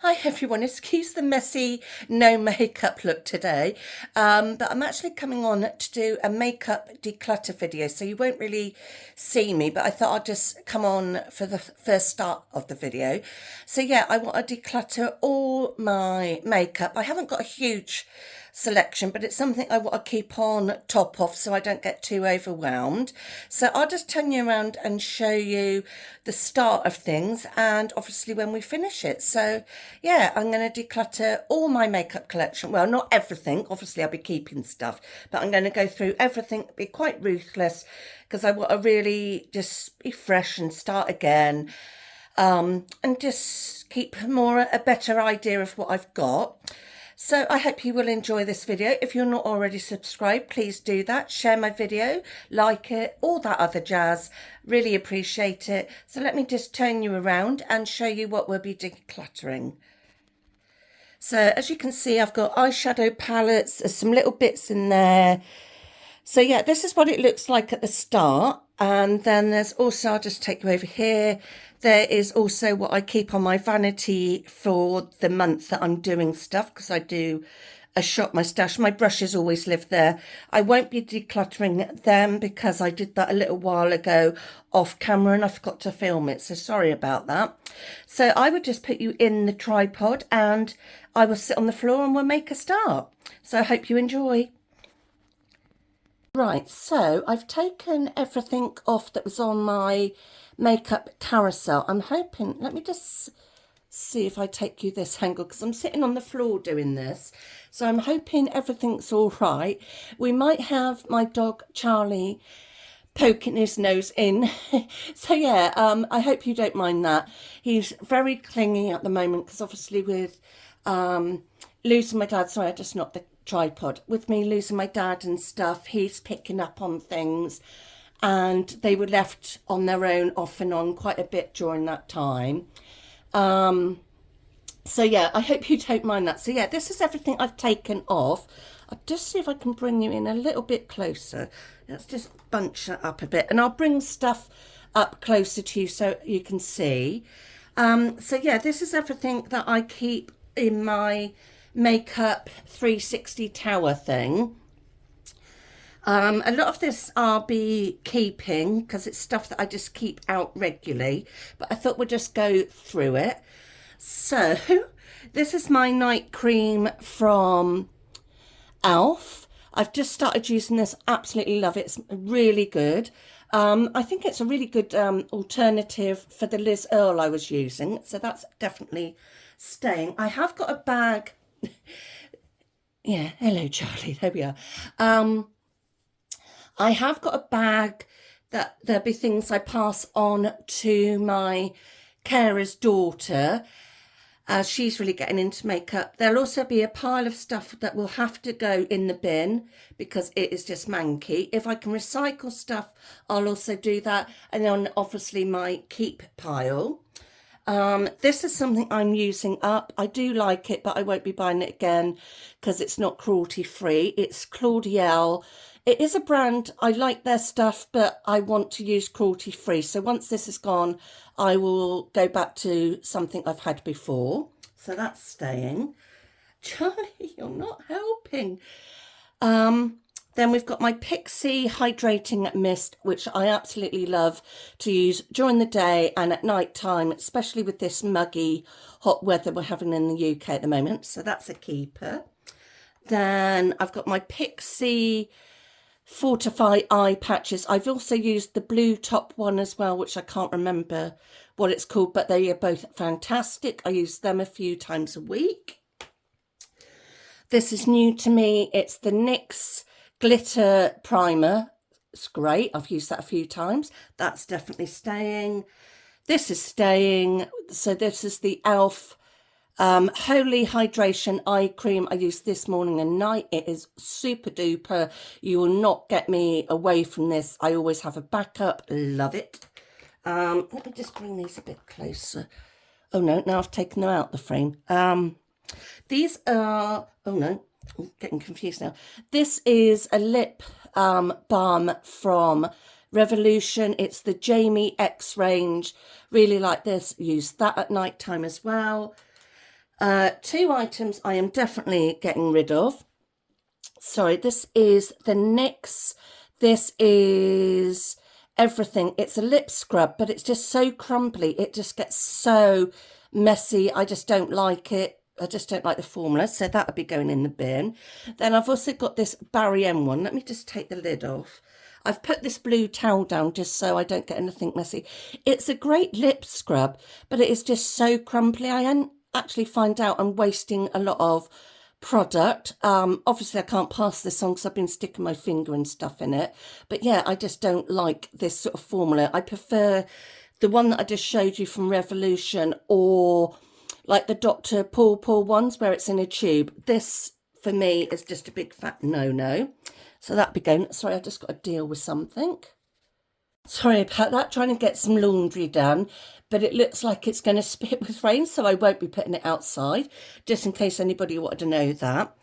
Hi everyone, excuse the messy no makeup look today, but I'm actually coming on to do a makeup declutter video, so you won't really see me, but I thought I'd just come on for the first start of the video. So yeah, I want to declutter all my makeup. I haven't got a huge selection, but it's something I want to keep on top of so I don't get too overwhelmed. So I'll just turn you around and show you the start of things and obviously when we finish it. So yeah, I'm going to declutter all my makeup collection. Well, not everything, obviously I'll be keeping stuff, but I'm going to go through everything, be quite ruthless because I want to really just be fresh and start again, and just keep a better idea of what I've got. So I hope you will enjoy this video. If you're not already subscribed, please do that. Share my video, like it, all that other jazz. Really appreciate it. So let me just turn you around and show you what we'll be decluttering. So as you can see, I've got eyeshadow palettes. There's some little bits in there. So yeah, this is what it looks like at the start. And then there's also, I'll just take you over here. There is also what I keep on my vanity for the month that I'm doing stuff, because I do a shop my stash. My brushes always live there. I won't be decluttering them because I did that a little while ago off camera and I forgot to film it. So sorry about that. So I would just put you in the tripod and I will sit on the floor and we'll make a start. So I hope you enjoy. Right, so I've taken everything off that was on my makeup carousel. I'm hoping, let me just see if I take you this angle because I'm sitting on the floor doing this. So I'm hoping everything's all right. We might have my dog Charlie poking his nose in. So yeah, I hope you don't mind that. He's very clingy at the moment because obviously with losing my dad, sorry I just knocked the tripod, with me losing my dad and stuff, he's picking up on things and they were left on their own off and on quite a bit during that time. So yeah, I hope you don't mind that. So yeah, this is everything I've taken off. I'll just see if I can bring you in a little bit closer. Let's just bunch that up a bit and I'll bring stuff up closer to you so you can see. So yeah, this is everything that I keep in my makeup 360 tower thing. A lot of this I'll be keeping because it's stuff that I just keep out regularly, but I thought we'd just go through it. So this is my night cream from Elf. I've just started using this, absolutely love it, it's really good. I think it's a really good alternative for the Liz Earle I was using, so that's definitely staying. I have got a bag. Yeah, hello Charlie, there we are. I have got a bag that there'll be things I pass on to my carer's daughter as she's really getting into makeup. There'll also be a pile of stuff that will have to go in the bin because it is just manky. If I can recycle stuff, I'll also do that. And then obviously my keep pile. This is something I'm using up. I do like it, but I won't be buying it again because it's not cruelty free. It's Claudiel. It is a brand, I like their stuff, but I want to use cruelty free. So once this is gone, I will go back to something I've had before. So that's staying. Charlie, you're not helping. Then we've got my Pixie Hydrating Mist, which I absolutely love to use during the day and at night time, especially with this muggy hot weather we're having in the UK at the moment. So that's a keeper. Then I've got my Pixie Fortify Eye Patches. I've also used the blue top one as well, which I can't remember what it's called, but they are both fantastic. I use them a few times a week. This is new to me. It's the NYX Glitter Primer. It's great. I've used that a few times. That's definitely staying. This is staying. So this is the Elf Holy Hydration Eye Cream. I used this morning and night. It is super duper. You will not get me away from this. I always have a backup. Love it. Let me just bring these a bit closer. Oh no, now I've taken them out the frame. These are, oh no, I'm getting confused now. This is a lip balm from Revolution. It's the Jamie X range. Really like this. Use that at night time as well. Two items I am definitely getting rid of. Sorry, this is the NYX. This is everything. It's a lip scrub, but it's just so crumbly. It just gets so messy. I just don't like it. I just don't like the formula, so that would be going in the bin. Then I've also got this Barry M one. Let me just take the lid off. I've put this blue towel down just so I don't get anything messy. It's a great lip scrub, but it is just so crumbly. I actually find out I'm wasting a lot of product. Obviously I can't pass this on because I've been sticking my finger and stuff in it, but yeah, I just don't like this sort of formula. I prefer the one that I just showed you from Revolution, or like the Dr. Paul ones where it's in a tube. This for me is just a big fat no. So that'd be going. Sorry, I just got to deal with something. Sorry about that, trying to get some laundry done, but it looks like it's going to spit with rain, so I won't be putting it outside, just in case anybody wanted to know that.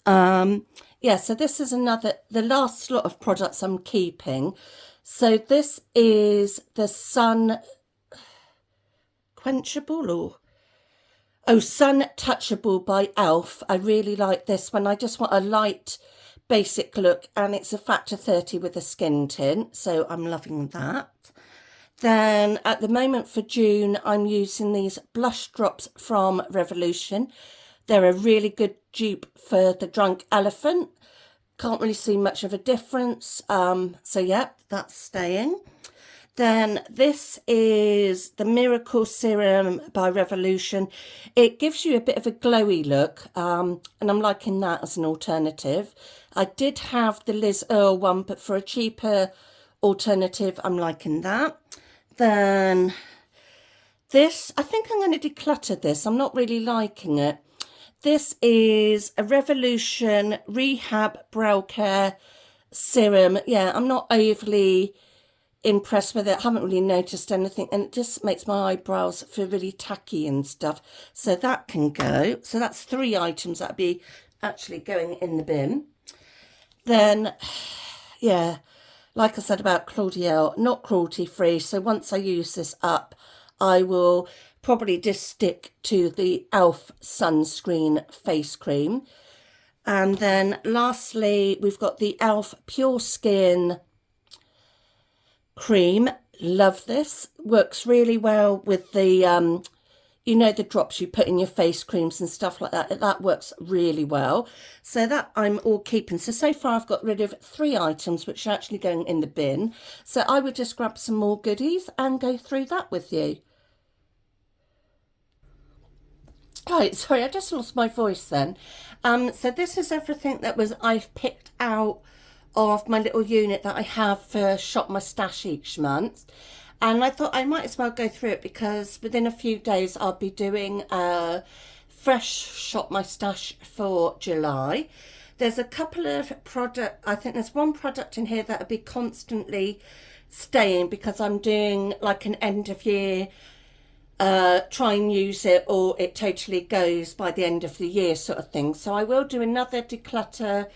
Yeah, so this is the last lot of products I'm keeping. So this is the Sun Touchable by e.l.f. I really like this one. I just want a light basic look, and it's a factor 30 with a skin tint, so I'm loving that. Then at the moment for June, I'm using these blush drops from Revolution. They're a really good dupe for the Drunk Elephant. Can't really see much of a difference, so yeah, that's staying. Then this is the Miracle Serum by Revolution. It gives you a bit of a glowy look, and I'm liking that as an alternative. I did have the Liz Earle one, but for a cheaper alternative, I'm liking that. Then this, I think I'm going to declutter this. I'm not really liking it. This is a Revolution Rehab Brow Care Serum. Yeah, I'm not overly impressed with it. I haven't really noticed anything, and it just makes my eyebrows feel really tacky and stuff, so that can go. So that's 3 items that'd be actually going in the bin. Then yeah, like I said about Claudiel, not cruelty free, so once I use this up, I will probably just stick to the e.l.f. sunscreen face cream. And then lastly, we've got the e.l.f. Pure Skin cream. Love this. Works really well with the you know, the drops you put in your face creams and stuff like that. That works really well. So that I'm all keeping. So far I've got rid of 3 items which are actually going in the bin. So I would just grab some more goodies and go through that with you. Right, sorry, I just lost my voice then. So this is everything that I've picked out of my little unit that I have for Shop My Stash each month. And I thought I might as well go through it because within a few days I'll be doing a fresh Shop My Stash for July. There's a couple of products, I think there's one product in here that'll be constantly staying because I'm doing like an end of year, try and use it or it totally goes by the end of the year sort of thing. So I will do another declutter,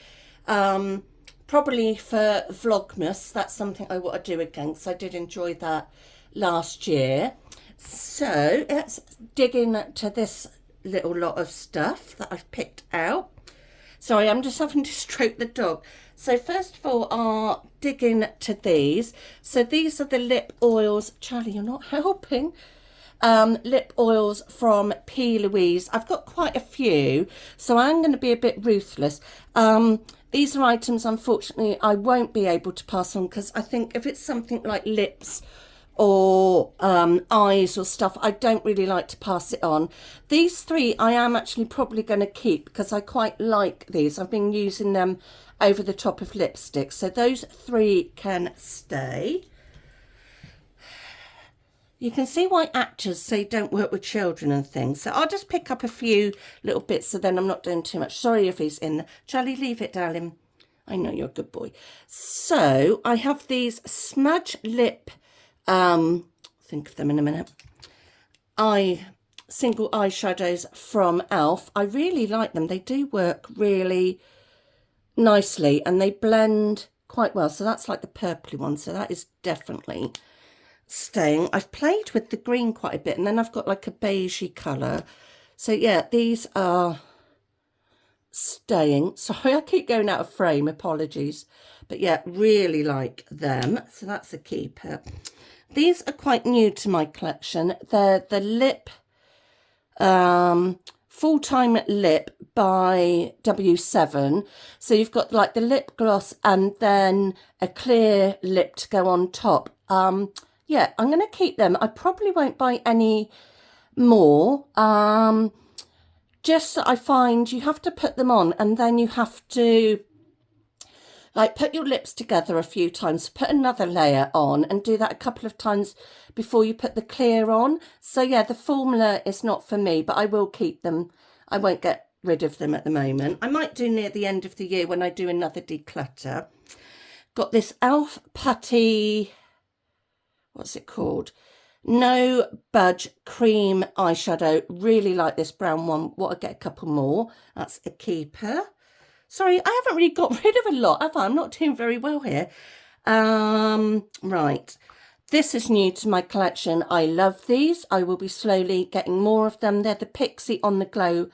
probably for Vlogmas. That's something I want to do again because I did enjoy that last year. So let's dig into this little lot of stuff that I've picked out. Sorry, I'm just having to stroke the dog. So first of all, I'll dig into these. So these are the lip oils. Charlie, you're not helping. Lip oils from P. Louise. I've got quite a few, so I'm going to be a bit ruthless. These are items, unfortunately, I won't be able to pass on because I think if it's something like lips or eyes or stuff, I don't really like to pass it on. These 3 I am actually probably going to keep because I quite like these. I've been using them over the top of lipstick, so those 3 can stay. You can see why actors say don't work with children and things. So I'll just pick up a few little bits so then I'm not doing too much. Sorry if he's in there. Charlie, leave it, darling. I know you're a good boy. So I have these smudge lip, think of them in a minute, single eyeshadows from e.l.f. I really like them. They do work really nicely and they blend quite well. So that's like the purpley one. So that is definitely staying. I've played with the green quite a bit, and then I've got like a beigey colour So yeah, these are staying. Sorry, I keep going out of frame, apologies. But yeah, really like them. So that's a keeper. These are quite new to my collection. They're the lip, full-time lip by W7. So you've got like the lip gloss and then a clear lip to go on top. Yeah, I'm going to keep them. I probably won't buy any more. Just that I find you have to put them on and then you have to like put your lips together a few times, put another layer on and do that a couple of times before you put the clear on. So yeah, the formula is not for me, but I will keep them. I won't get rid of them at the moment. I might do near the end of the year when I do another declutter. Got this e.l.f. putty, what's it called? No Budge Cream eyeshadow. Really like this brown one. What, I get a couple more. That's a keeper. Sorry, I haven't really got rid of a lot, have I? I'm not doing very well here. Right. This is new to my collection. I love these. I will be slowly getting more of them. They're the Pixie On The Glow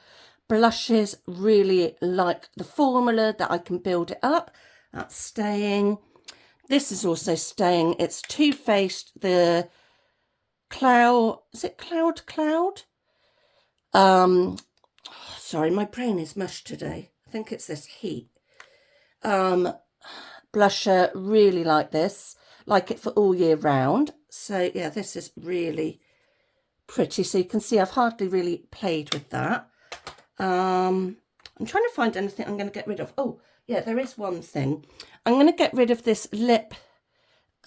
blushes. Really like the formula that I can build it up. That's staying. This is also staying. It's Too Faced, the Cloud. Is it Cloud? Sorry, my brain is mush today. I think it's this heat. Blusher, really like this. Like it for all year round. So yeah, this is really pretty. So you can see I've hardly really played with that. I'm trying to find anything I'm going to get rid of. Oh yeah, there is one thing. I'm going to get rid of this lip,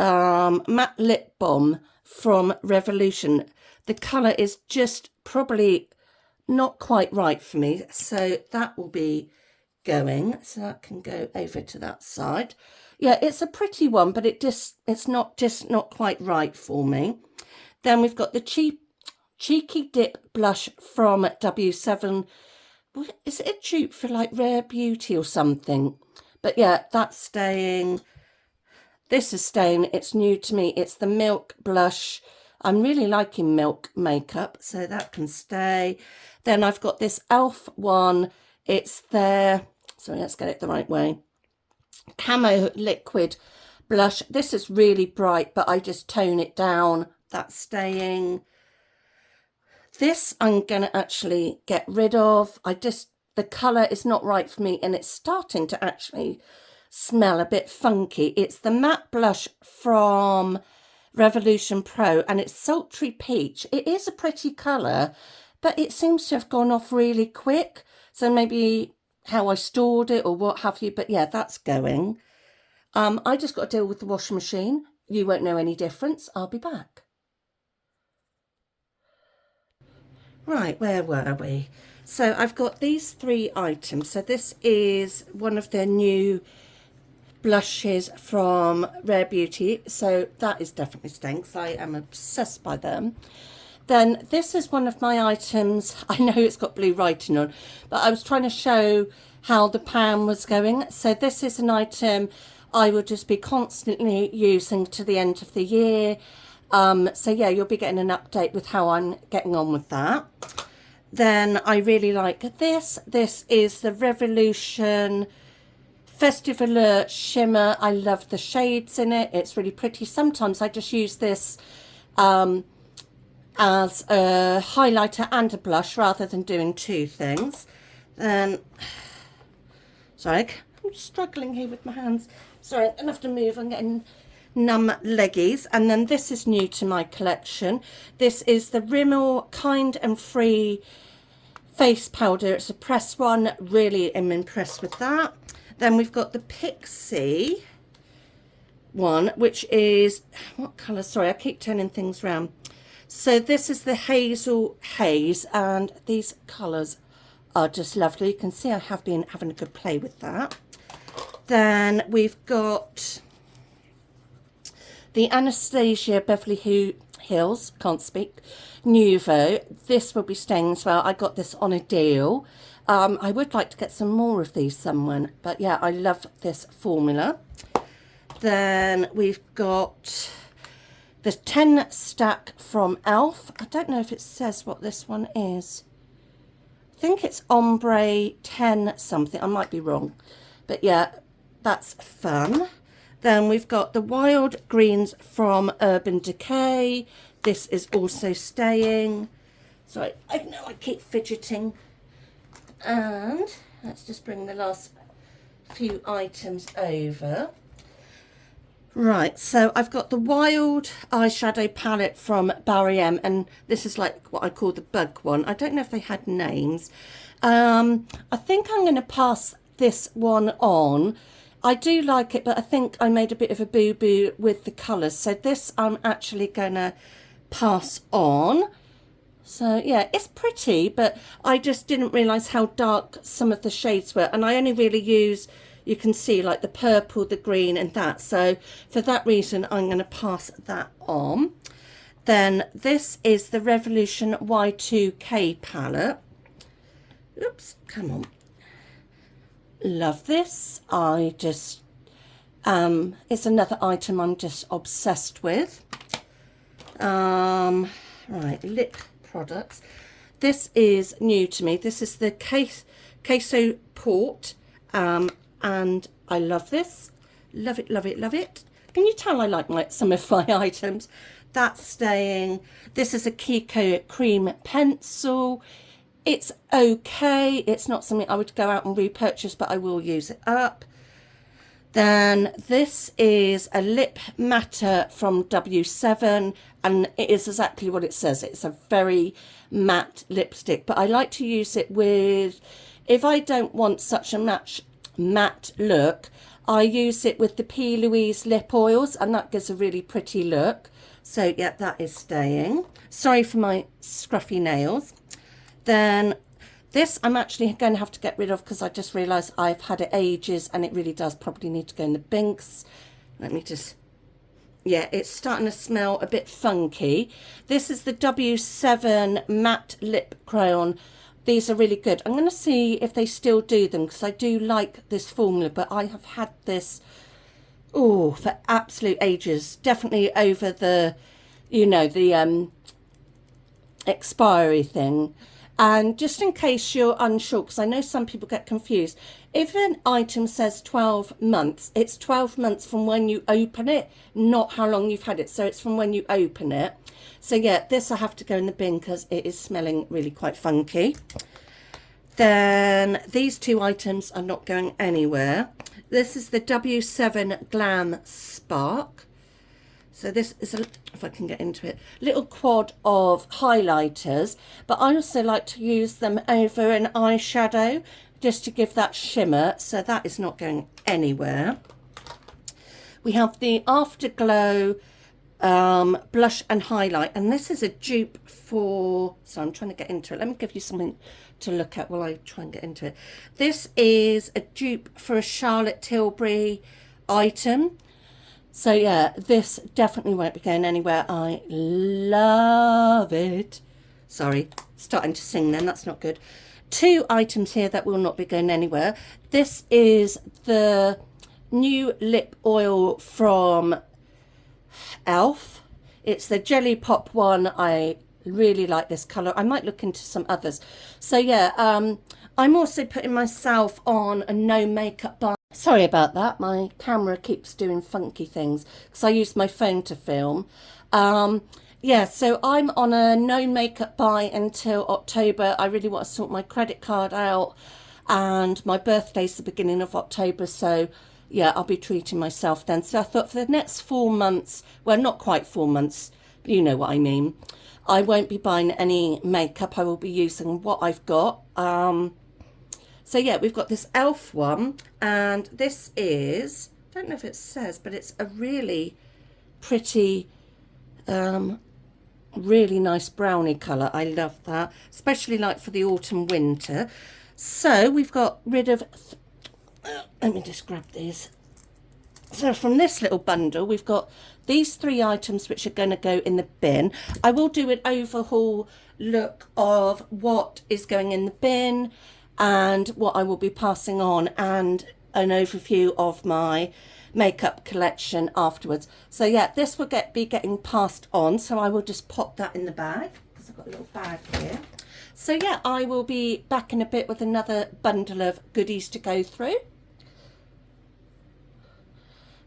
matte lip balm from Revolution. The colour is just probably not quite right for me. So that will be going, so that can go over to that side. Yeah, it's a pretty one, but it's not quite right for me. Then we've got the cheeky dip blush from W7. Is it a dupe for like Rare Beauty or something? But yeah, that's staying. This is staying. It's new to me. It's the Milk blush. I'm really liking Milk makeup, so that can stay. Then I've got this e.l.f. one. It's their, sorry, let's get it the right way, Camo Liquid Blush. This is really bright, but I just tone it down. That's staying. This I'm going to actually get rid of. The colour is not right for me, and it's starting to actually smell a bit funky. It's the matte blush from Revolution Pro, and it's Sultry Peach. It is a pretty colour, but it seems to have gone off really quick. So maybe how I stored it or what have you. But yeah, that's going. I just got to deal with the washing machine. You won't know any difference. I'll be back. Right, where were we? So I've got these 3 items. So this is one of their new blushes from Rare Beauty. So that is definitely staying because I am obsessed by them. Then this is one of my items. I know it's got blue writing on, but I was trying to show how the pan was going. So this is an item I will just be constantly using to the end of the year. So yeah, you'll be getting an update with how I'm getting on with that. Then I really like this. This is the Revolution Festive Alert Shimmer. I love the shades in it. It's really pretty. Sometimes I just use this as a highlighter and a blush rather than doing 2 things. Then, sorry, I'm struggling here with my hands. Sorry, I'm going to have to move. I'm getting numb leggies. And then this is new to my collection. This is the Rimmel Kind and Free face powder. It's a pressed one. Really am impressed with that. Then we've got the Pixie one, which is, what colour? Sorry, I keep turning things around. So this is the Hazel Haze, and these colours are just lovely. You can see I have been having a good play with that. Then we've got the Anastasia Beverly Hills, can't speak, Nuvo. This will be staying as well. I got this on a deal. I would like to get some more of these someone, but yeah, I love this formula. Then we've got the 10 stack from e.l.f. I don't know if it says what this one is. think it's ombre 10 something. I might be wrong, but yeah, that's fun. Then we've got the Wild Greens from Urban Decay. This is also staying. So I know I keep fidgeting. And let's just bring the last few items over. Right, so I've got the Wild eyeshadow palette from Barry M, and this is like what I call the bug one. I don't know if they had names. I think I'm going to pass this one on. I do like it, but I think I made a bit of a boo-boo with the colours. So this I'm actually going to pass on. So yeah, it's pretty, but I just didn't realise how dark some of the shades were. And I only really use, you can see, like the purple, the green and that. So for that reason, I'm going to pass that on. Then this is the Revolution Y2K palette. Oops, come on. Love this. I just it's another item I'm just obsessed with. Right, lip products. This is new to me. This is the queso port, and I love this. Love it, love it, love it. Can you tell I like some of my items? That's staying. This is a Kiko cream pencil. It's okay. It's not something I would go out and repurchase, but I will use it up. Then this is a lip matte from W7, and it is exactly what it says. It's a very matte lipstick, but I like to use it with, if I don't want such a matte look, I use it with the P. Louise lip oils, and that gives a really pretty look. So yeah, that is staying. Sorry for my scruffy nails. Then this I'm actually going to have to get rid of because I just realised I've had it ages and it really does probably need to go in the binks. Let me just, yeah, it's starting to smell a bit funky. This is the W7 matte lip crayon. These are really good. I'm going to see if they still do them because I do like this formula, but I have had this for absolute ages. Definitely over the, you know, the expiry thing. And just in case you're unsure, because I know some people get confused, if an item says 12 months, it's 12 months from when you open it, not how long you've had it. So it's from when you open it. So yeah, this I have to go in the bin because it is smelling really quite funky. Then these two items are not going anywhere. This is the W7 Glam Spark. So this is, if I can get into it, little quad of highlighters, but I also like to use them over an eyeshadow just to give that shimmer. So that is not going anywhere. We have the Afterglow blush and highlight, and this is a dupe for, so I'm trying to get into it. Let me give you something to look at while I try and get into it. This is a dupe for a Charlotte Tilbury item. So yeah, this definitely won't be going anywhere. I love it. Sorry, starting to sing then, that's not good. Two items here that will not be going anywhere. This is the new lip oil from Elf. It's the Jelly Pop one. I really like this colour. I might look into some others. So yeah, I'm also putting myself on a no makeup bar. Sorry about that, my camera keeps doing funky things because I use my phone to film. Yeah, so I'm on a no makeup buy until October. I really want to sort my credit card out, and my birthday's the beginning of October, so yeah, I'll be treating myself then. So I thought for the next 4 months, well, not quite 4 months, you know what I mean, I won't be buying any makeup. I will be using what I've got. So yeah, we've got this Elf one, and this is, I don't know if it says, but it's a really pretty, really nice brownie colour. I love that, especially like for the autumn winter. So we've got rid of, let me just grab these. So from this little bundle, we've got these 3 items which are going to go in the bin. I will do an overhaul look of what is going in the bin and what I will be passing on, and an overview of my makeup collection afterwards. So yeah, this will be getting passed on, so I will just pop that in the bag because I've got a little bag here. So yeah, I will be back in a bit with another bundle of goodies to go through.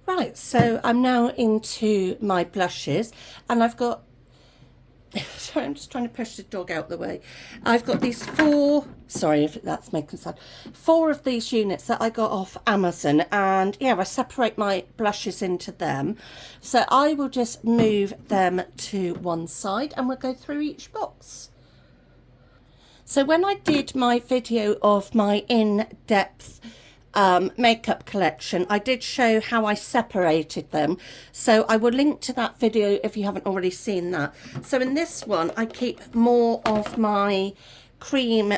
Right, so I'm now into my blushes, and I've got, sorry, I'm just trying to push the dog out the way. I've got these four, sorry if that's making sound, 4 of these units that I got off Amazon, and yeah, I separate my blushes into them. So I will just move them to one side and we'll go through each box. So when I did my video of my in-depth makeup collection, I did show how I separated them, so I will link to that video if you haven't already seen that. So in this one I keep more of my cream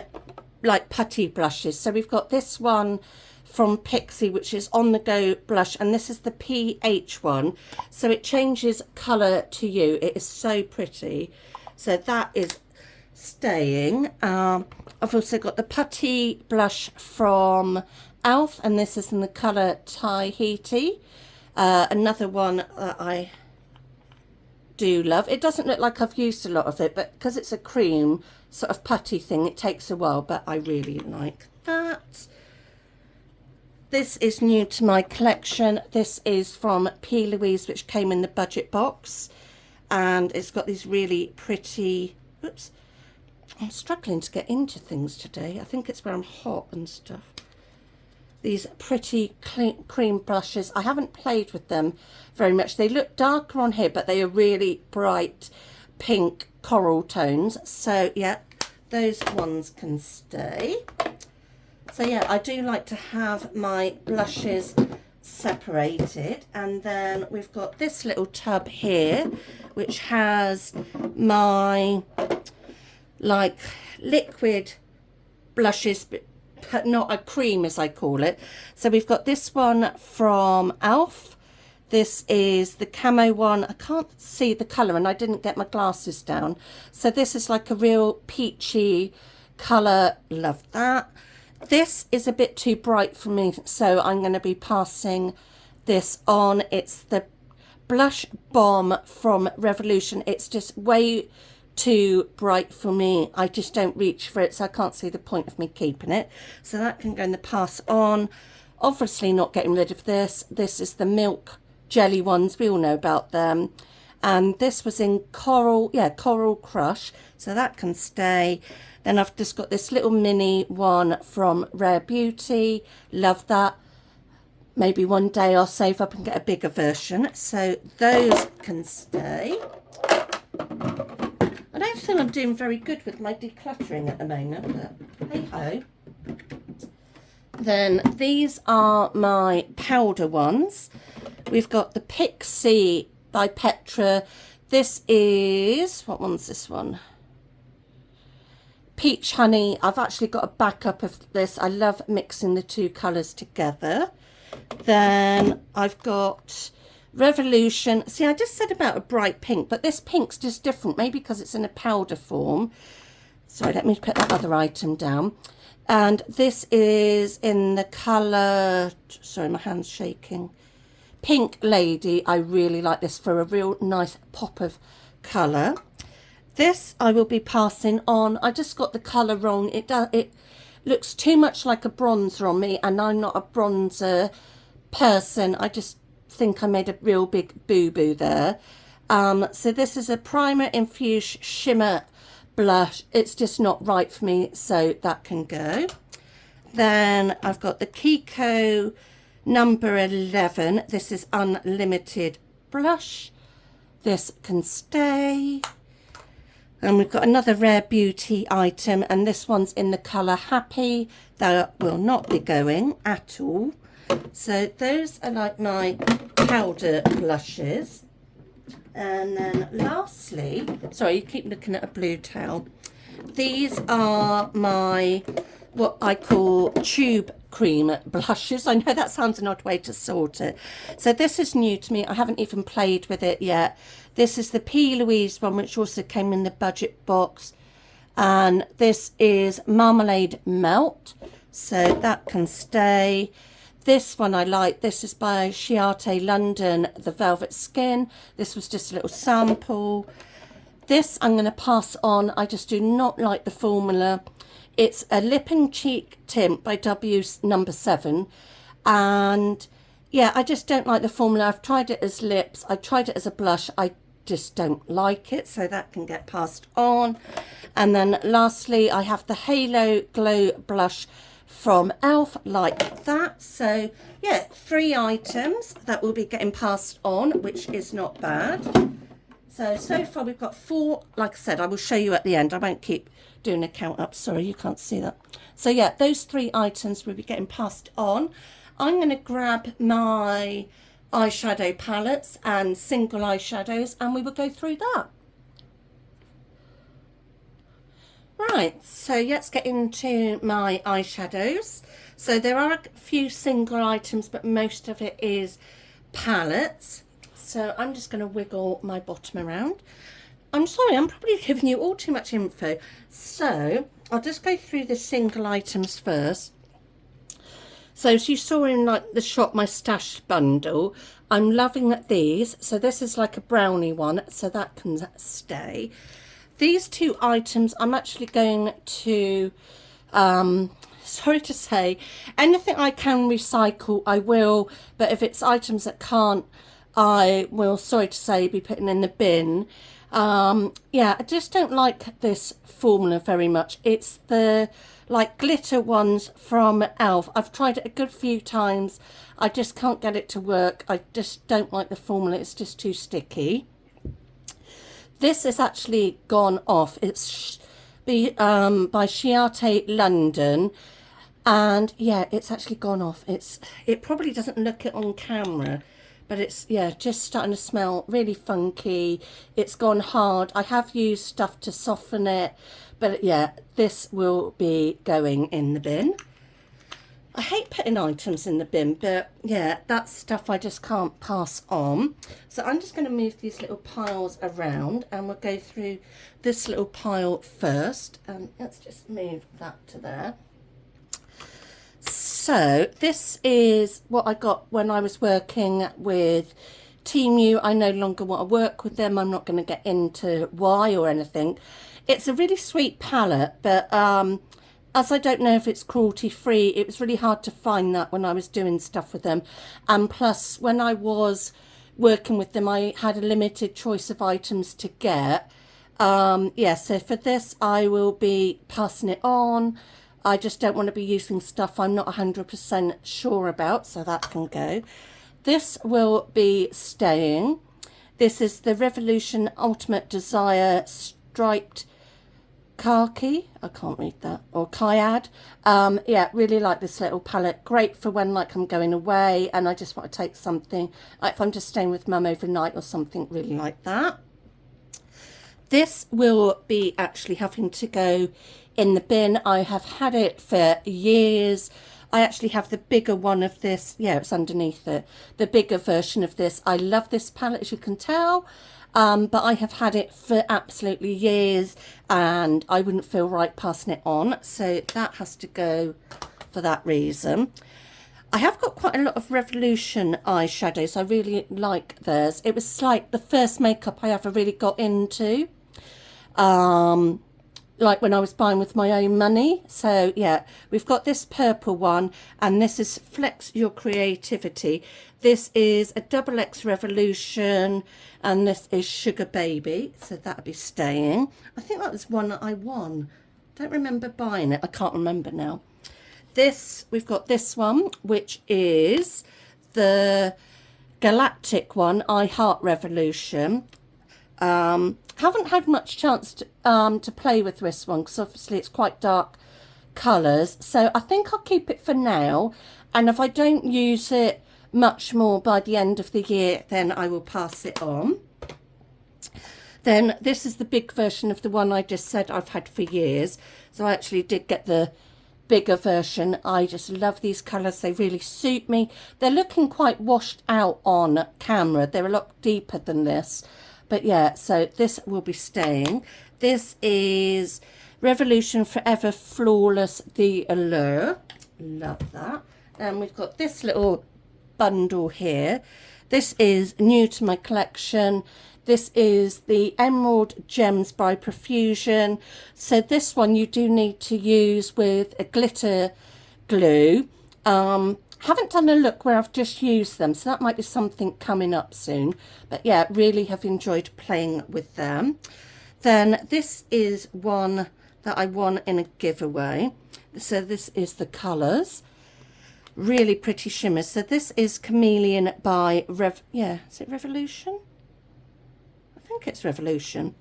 like putty blushes. So we've got this one from Pixie, which is On The Go blush, and this is the PH one, so it changes colour to you. It is so pretty, so that is staying. I've also got the putty blush from Elf, and this is in the colour Tahiti. Another one that I do love. It doesn't look like I've used a lot of it, but because it's a cream sort of putty thing, it takes a while, but I really like that. This is new to my collection. This is from P. Louise, which came in the budget box, and it's got these really pretty, oops, I'm struggling to get into things today. I think it's where I'm hot and stuff. These pretty cream blushes. I haven't played with them very much. They look darker on here, but they are really bright pink coral tones. So yeah, those ones can stay. So yeah, I do like to have my blushes separated. And then we've got this little tub here, which has my like liquid blushes, but not a cream as I call it. So we've got this one from Elf. This is the camo one. I can't see the colour and I didn't get my glasses down. So this is like a real peachy colour. Love that. This is a bit too bright for me, so I'm going to be passing this on. It's the Blush Bomb from Revolution. It's just way too bright for me. I just don't reach for it, so I can't see the point of me keeping it. So that can go in the pass on. Obviously not getting rid of this. This is the Milk Jelly ones. We all know about them. And this was in Coral, yeah, Coral Crush. So that can stay. Then I've just got this little mini one from Rare Beauty. Love that. Maybe one day I'll save up and get a bigger version. So those can stay. I don't feel I'm doing very good with my decluttering at the moment, but hey ho. Then these are my powder ones. We've got the Pixie by Petra. This is, what one's this one? Peach Honey. I've actually got a backup of this. I love mixing the two colours together. Then I've got Revolution. See, I just said about a bright pink, but this pink's just different, maybe because it's in a powder form. Sorry, let me put that other item down. And this is in the colour, sorry, my hand's shaking, Pink Lady. I really like this for a real nice pop of colour. This I will be passing on. I just got the colour wrong. It looks too much like a bronzer on me, and I'm not a bronzer person. I just think I made a real big boo-boo there. So this is a primer infused shimmer blush. It's just not right for me, so that can go. Then I've got the Kiko number 11. This is Unlimited blush. This can stay. And we've got another Rare Beauty item, and this one's in the colour Happy. That will not be going at all. So those are like my powder blushes. And then lastly, sorry, you keep looking at a blue towel. These are my, what I call tube cream blushes. I know that sounds an odd way to sort it. So this is new to me. I haven't even played with it yet. This is the P. Louise one, which also came in the budget box. And this is Marmalade Melt. So that can stay. This one I like. This is by Chiate London, the Velvet Skin. This was just a little sample. This I'm going to pass on. I just do not like the formula. It's a lip and cheek tint by W number 7. And yeah, I just don't like the formula. I've tried it as lips. I tried it as a blush. I just don't like it. So that can get passed on. And then lastly, I have the Halo Glow Blush from e.l.f. like that. So yeah, 3 items that will be getting passed on, which is not bad. So far we've got 4. Like I said, I will show you at the end. I won't keep doing a count up. Sorry, you can't see that. So yeah, those 3 items will be getting passed on. I'm going to grab my eyeshadow palettes and single eyeshadows, and we will go through that. Right, so let's get into my eyeshadows. So there are a few single items, but most of it is palettes. So I'm just going to wiggle my bottom around. I'm sorry, I'm probably giving you all too much info. So I'll just go through the single items first. So as you saw in like the shop, my stash bundle, I'm loving these. So this is like a brownie one, so that can stay. These 2 items I'm actually going to, sorry to say, anything I can recycle, I will. But if it's items that can't, I will, sorry to say, be putting in the bin. Yeah, I just don't like this formula very much. It's the like glitter ones from e.l.f. I've tried it a good few times. I just can't get it to work. I just don't like the formula. It's just too sticky. This is actually gone off. It's by Chiarte London, and yeah, it's actually gone off. It probably doesn't look it on camera, but it's, yeah, just starting to smell really funky. It's gone hard. I have used stuff to soften it, but yeah, this will be going in the bin. I hate putting items in the bin, but yeah, that's stuff I just can't pass on. So I'm just going to move these little piles around, and we'll go through this little pile first. Let's just move that to there. So this is what I got when I was working with Team U. I no longer want to work with them. I'm not going to get into why or anything. It's a really sweet palette, but as I don't know if it's cruelty free, it was really hard to find that when I was doing stuff with them. And plus, when I was working with them, I had a limited choice of items to get. Yeah, so for this, I will be passing it on. I just don't want to be using stuff I'm not 100% sure about, so that can go. This will be staying. This is the Revolution Ultimate Desire Striped Khaki. I can't read that. Or Kyad. Yeah, really like this little palette. Great for when like I'm going away and I just want to take something. Like if I'm just staying with mum overnight or something, really like that. This will be actually having to go in the bin. I have had it for years. I actually have the bigger one of this. Yeah, it's underneath it. The bigger version of this. I love this palette, as you can tell. But I have had it for absolutely years and I wouldn't feel right passing it on. So that has to go for that reason. I have got quite a lot of Revolution eyeshadows. I really like theirs. It was like the first makeup I ever really got into. Like when I was buying with my own money. So yeah, we've got this purple one, and this is Flex Your Creativity. This is a XX Revolution, and this is Sugar Baby, so that'll be staying. I think that was one that I won. Don't remember buying it. I can't remember now. This, we've got this one, which is the Galactic one, I Heart Revolution. Haven't had much chance to play with this one because obviously it's quite dark colours, so I think I'll keep it for now, and if I don't use it much more by the end of the year, then I will pass it on. Then this is the big version of the one I just said I've had for years, so I actually did get the bigger version. I just love these colours. They really suit me. They're looking quite washed out on camera. They're a lot deeper than this. But yeah, so this will be staying. This is Revolution Forever Flawless The Allure. Love that. And we've got this little bundle here. This is new to my collection. This is the Emerald Gems by Profusion. So this one you do need to use with a glitter glue. Haven't done a look where I've just used them, so that might be something coming up soon. But yeah, really have enjoyed playing with them. Then this is one that I won in a giveaway. So this is the colours. Really pretty shimmers. So this is Chameleon by is it Revolution? I think it's Revolution.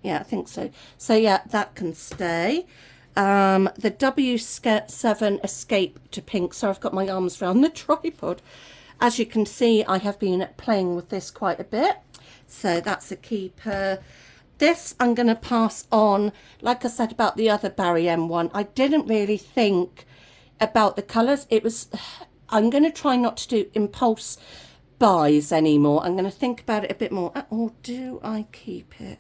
Yeah, I think so. So yeah, that can stay. The W7 Escape to Pink. So I've got my arms around the tripod. As you can see, I have been playing with this quite a bit. So that's a keeper. This I'm going to pass on. Like I said about the other Barry M one, I didn't really think about the colours. I'm going to try not to do impulse buys anymore. I'm going to think about it a bit more. Or do I keep it?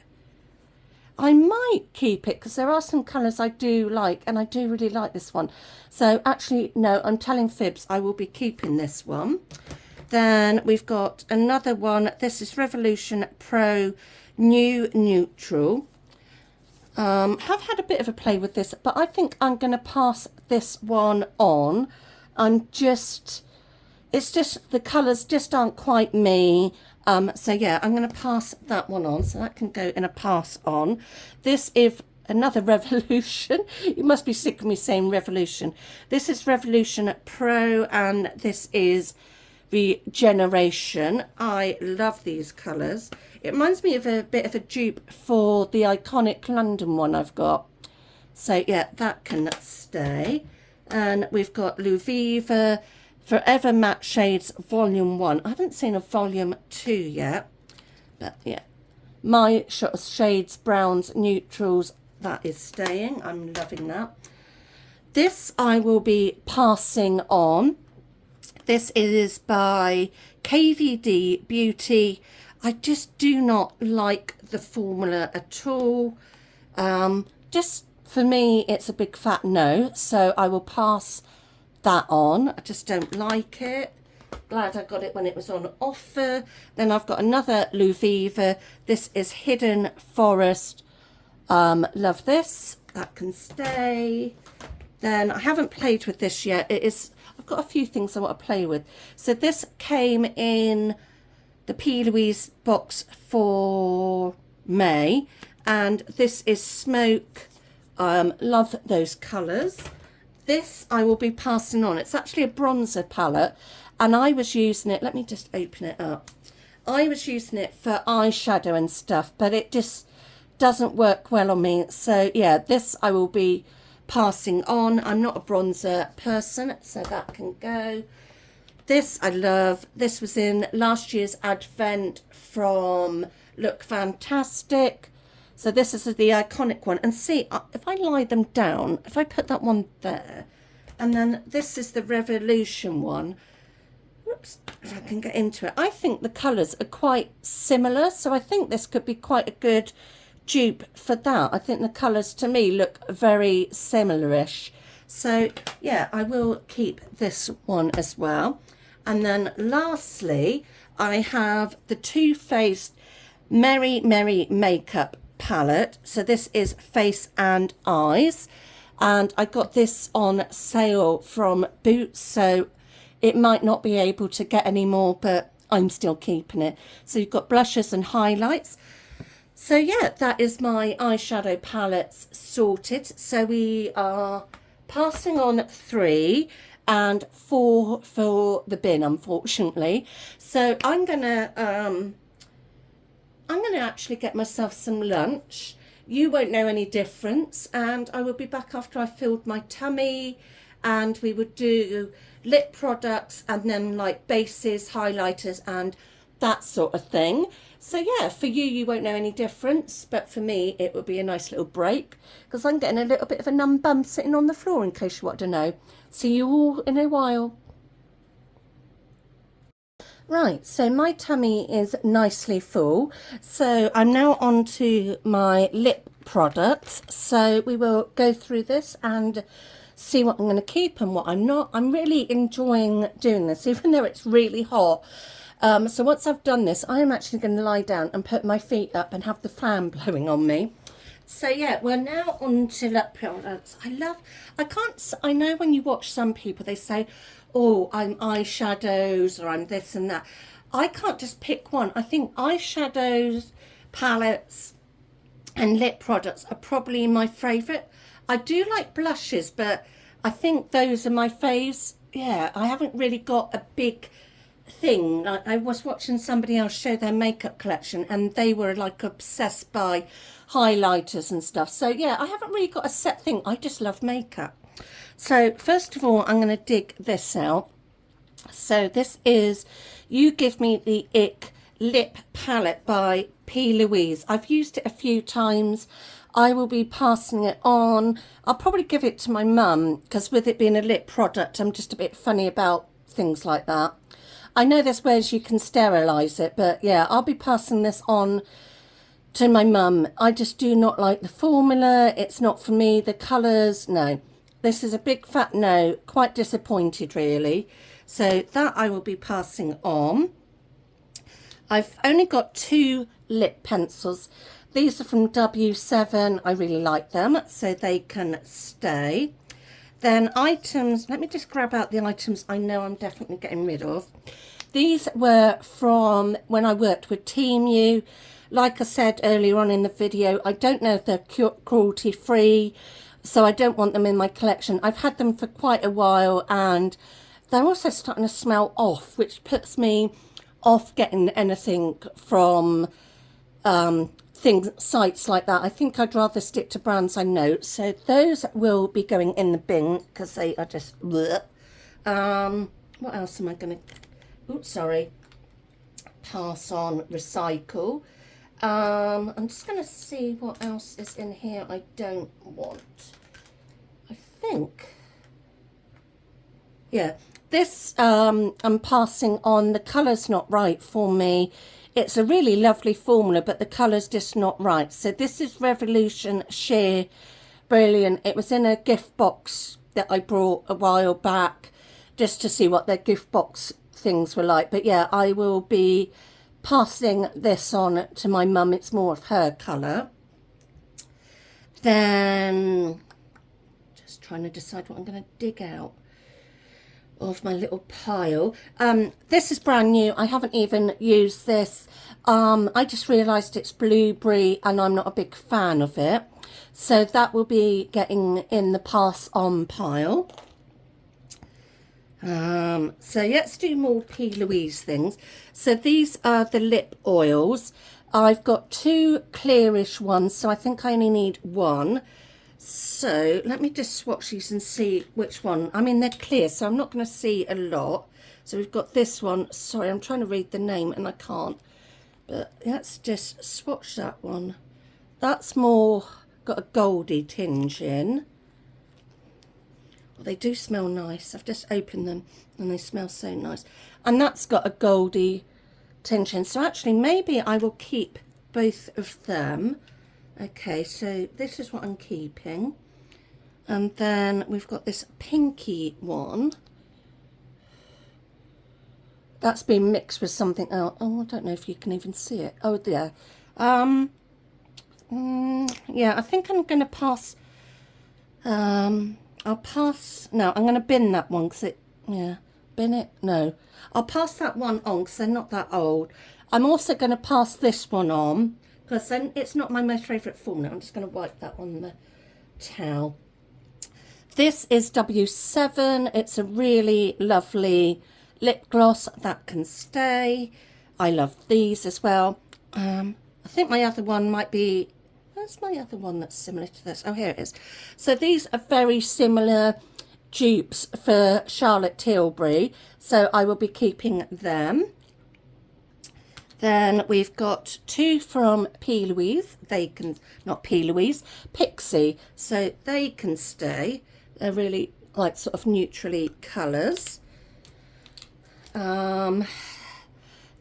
I might keep it because there are some colours I do like, and I do really like this one. So actually, no, I'm telling fibs. I will be keeping this one. Then we've got another one. This is Revolution Pro New Neutral. Have had a bit of a play with this, but I think I'm going to pass this one on. It's just the colours just aren't quite me. So yeah, I'm going to pass that one on. So that can go in a pass on. This is another Revolution. You must be sick of me saying Revolution. This is Revolution Pro, and this is Regeneration. I love these colours. It reminds me of a bit of a dupe for the iconic London one I've got. So yeah, that can stay. And we've got Luviva Forever Matte Shades Volume 1. I haven't seen a Volume 2 yet. But yeah, my shades, browns, neutrals, that is staying. I'm loving that. This I will be passing on. This is by KVD Beauty. I just do not like the formula at all. Just for me, it's a big fat no. So I will pass that on. I just don't like it. Glad I got it when it was on offer. Then I've got another Luviva. This is Hidden Forest. Love this. That can stay. Then I haven't played with this yet. I've got a few things I want to play with. So this came in the P. Louise box for May, and this is Smoke. Love those colours. This I will be passing on. It's actually a bronzer palette, and I was using it, let me just open it up. I was using it for eyeshadow and stuff, but it just doesn't work well on me. So yeah, this I will be passing on. I'm not a bronzer person, so that can go. This I love. This was in last year's Advent from Look Fantastic. So this is the iconic one. And see, if I lie them down, if I put that one there, and then this is the Revolution one. Whoops, if I can get into it. I think the colours are quite similar, so I think this could be quite a good dupe for that. I think the colours to me look very similar-ish. So yeah, I will keep this one as well. And then lastly, I have the Too Faced Merry Merry Makeup palette. So this is Face and Eyes, and I got this on sale from Boots, so it might not be able to get any more, but I'm still keeping it. So you've got blushes and highlights. So yeah, that is my eyeshadow palettes sorted. So we are passing on 3 and 4 for the bin, unfortunately. So I'm gonna actually get myself some lunch. You won't know any difference, and I will be back after I filled my tummy, and we would do lip products and then like bases, highlighters and that sort of thing. So yeah, for you, you won't know any difference, but for me it would be a nice little break because I'm getting a little bit of a numb bum sitting on the floor, in case you want to know. See you all in a while. Right, so my tummy is nicely full, so I'm now on to my lip products. So we will go through this and see what I'm going to keep and what I'm not. I'm really enjoying doing this, even though it's really hot. So once I've done this, I am actually going to lie down and put my feet up and have the fan blowing on me. So yeah, we're now on to lip products. I know when you watch some people, they say, oh, I'm eyeshadows or I'm this and that. I can't just pick one. I think eyeshadows, palettes and lip products are probably my favourite. I do like blushes, but I think those are my faves. Yeah, I haven't really got a big thing. I was watching somebody else show their makeup collection and they were like obsessed by highlighters and stuff. So yeah, I haven't really got a set thing. I just love makeup. So first of all, I'm going to dig this out. So this is You Give Me the Ick Lip Palette by P. Louise. I've used it a few times. I will be passing it on. I'll probably give it to my mum because with it being a lip product, I'm just a bit funny about things like that. I know there's ways you can sterilise it, but yeah, I'll be passing this on to my mum. I just do not like the formula. It's not for me. The colours, no. This is a big fat no. Quite disappointed, really. So that I will be passing on. I've only got 2 lip pencils. These are from W7. I really like them, so they can stay. Then items, let me just grab out the items I know I'm definitely getting rid of. These were from when I worked with Team U. Like I said earlier on in the video, I don't know if they're cruelty free, so I don't want them in my collection. I've had them for quite a while and they're also starting to smell off, which puts me off getting anything from sites like that. I think I'd rather stick to brands I know. So those will be going in the bin because they are just bleh. What else am I going to, oops, sorry, pass on, recycle. I'm just going to see what else is in here I don't want. I think, yeah, this I'm passing on. The colour's not right for me. It's a really lovely formula, but the colour's just not right. So this is Revolution Sheer Brilliant. It was in a gift box that I brought a while back just to see what their gift box things were like. But yeah, I will be passing this on to my mum. It's more of her colour. Then, just trying to decide what I'm going to dig out of my little pile. This is brand new. I haven't even used this. I just realised it's blueberry and I'm not a big fan of it. So that will be getting in the pass on pile. So let's do more P. Louise things. So these are the lip oils. I've got 2 clearish ones, so I think I only need 1. So let me just swatch these and see which one. I mean, they're clear, so I'm not going to see a lot. So we've got this one. Sorry, I'm trying to read the name and I can't. But let's just swatch that one. That's more got a goldy tinge in. Well, they do smell nice. I've just opened them and they smell so nice. And that's got a goldy tinge in. So actually, maybe I will keep both of them. Okay, so this is what I'm keeping. And then we've got this pinky one. That's been mixed with something else. Oh, I don't know if you can even see it. Oh, yeah. Yeah, I think I'm going to pass. I'll pass. No, I'm going to bin that one because it. Yeah, bin it. No, I'll pass that one on because they're not that old. I'm also going to pass this one on because then it's not my most favourite formula. I'm just going to wipe that on the towel. This is W7. It's a really lovely lip gloss that can stay. I love these as well. I think my other one might be, where's my other one that's similar to this? Oh, here it is. So these are very similar dupes for Charlotte Tilbury, so I will be keeping them. Then we've got 2 from P. Louise. They can, not P. Louise, Pixie, so they can stay. They're really like sort of neutrally colours.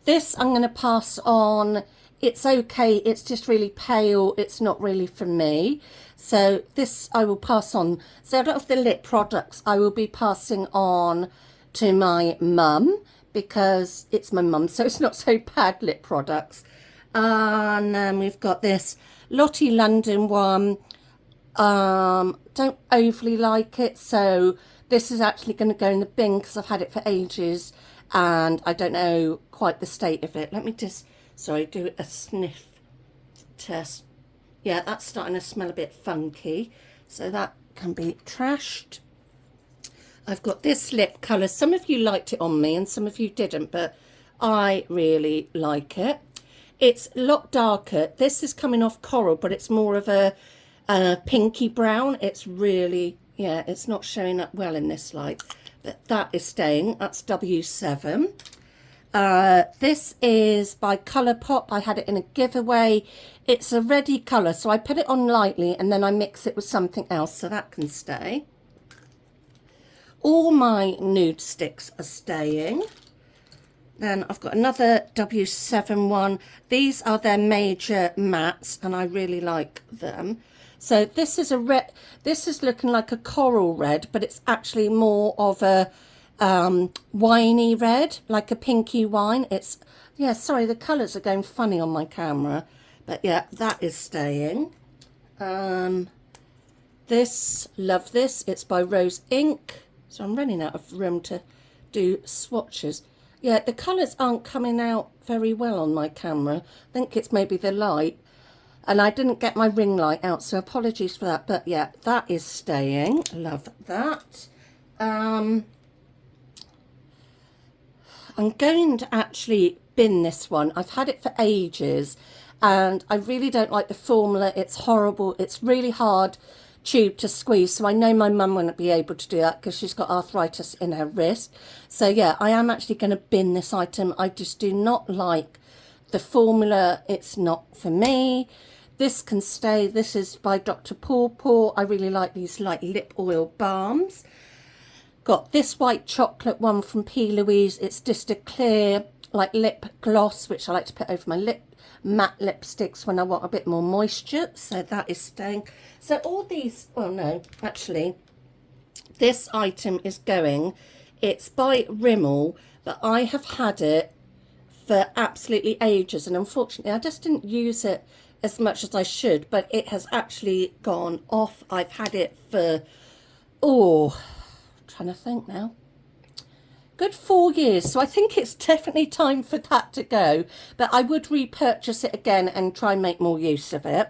This I'm going to pass on. It's okay, it's just really pale, it's not really for me. So this I will pass on. So a lot of the lip products I will be passing on to my mum because it's my mum, so it's not so bad lip products. And then we've got this Lottie London one. Don't overly like it, so this is actually going to go in the bin because I've had it for ages and I don't know quite the state of it. Let me just, sorry, do a sniff test. Yeah, that's starting to smell a bit funky, so that can be trashed. I've got this lip colour. Some of you liked it on me and some of you didn't, but I really like it. It's a lot darker. This is coming off coral, but it's more of a pinky brown. It's really, yeah, it's not showing up well in this light, but that is staying. That's W7. This is by Colourpop. I had it in a giveaway. It's a reddy colour, so I put it on lightly and then I mix it with something else, so that can stay. All my nude sticks are staying. Then I've got another W7 one. These are their major mattes and I really like them. So this is a red, this is looking like a coral red, but it's actually more of a winey red, like a pinky wine. It's, yeah, sorry, the colours are going funny on my camera, but yeah, that is staying. This, love this, it's by Rose Ink. So I'm running out of room to do swatches. Yeah, the colours aren't coming out very well on my camera. I think it's maybe the light. And I didn't get my ring light out, so apologies for that. But yeah, that is staying. Love that. I'm going to actually bin this one. I've had it for ages and I really don't like the formula. It's horrible. It's really hard tube to squeeze, so I know my mum wouldn't be able to do that because she's got arthritis in her wrist. So yeah, I am actually going to bin this item. I just do not like the formula. It's not for me. This can stay. This is by Dr. Paw Paw. I really like these like lip oil balms. Got this white chocolate one from P. Louise. It's just a clear like lip gloss, which I like to put over my lip, matte lipsticks when I want a bit more moisture, so that is staying. So all these, well no, actually this item is going, it's by Rimmel, but I have had it for absolutely ages and unfortunately I just didn't use it as much as I should, but it has actually gone off. I've had it for, oh, I'm trying to think now, good 4 years, so I think it's definitely time for that to go, but I would repurchase it again and try and make more use of it,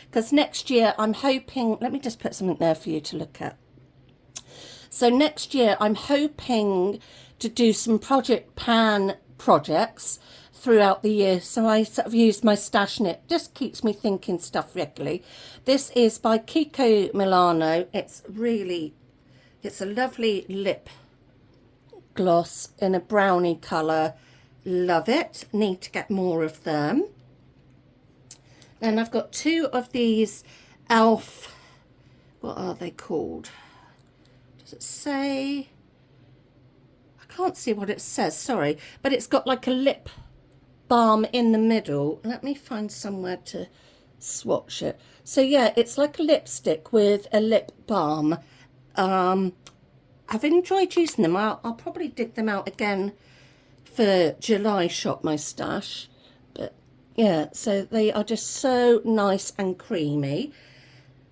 because next year I'm hoping, let me just put something there for you to look at. So next year I'm hoping to do some Project Pan projects throughout the year, so I sort of use my stash and it just keeps me thinking stuff regularly. This is by Kiko Milano. It's really, it's a lovely lip gloss in a brownie colour. Love it. Need to get more of them. Then I've got two of these elf, what are they called? Does it say? I can't see what it says, sorry, but it's got like a lip balm in the middle. Let me find somewhere to swatch it. So yeah, it's like a lipstick with a lip balm. I've enjoyed using them. I'll probably dig them out again for July Shop My Stash. But yeah, so they are just so nice and creamy.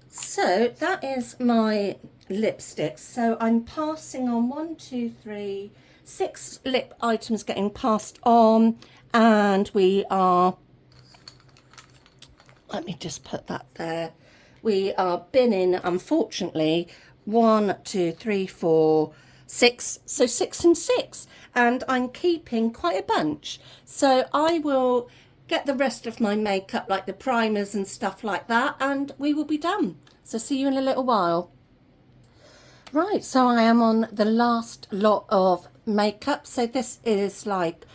So that is my lipsticks. So I'm passing on 1, 2, 3, 6 lip items getting passed on. And we are, let me just put that there. We are binning, unfortunately, 1, 2, 3, 4, 6, so 6 and 6, and I'm keeping quite a bunch, so I will get the rest of my makeup, like the primers and stuff like that, and we will be done. So see you in a little while. Right, so I am on the last lot of makeup. So this is like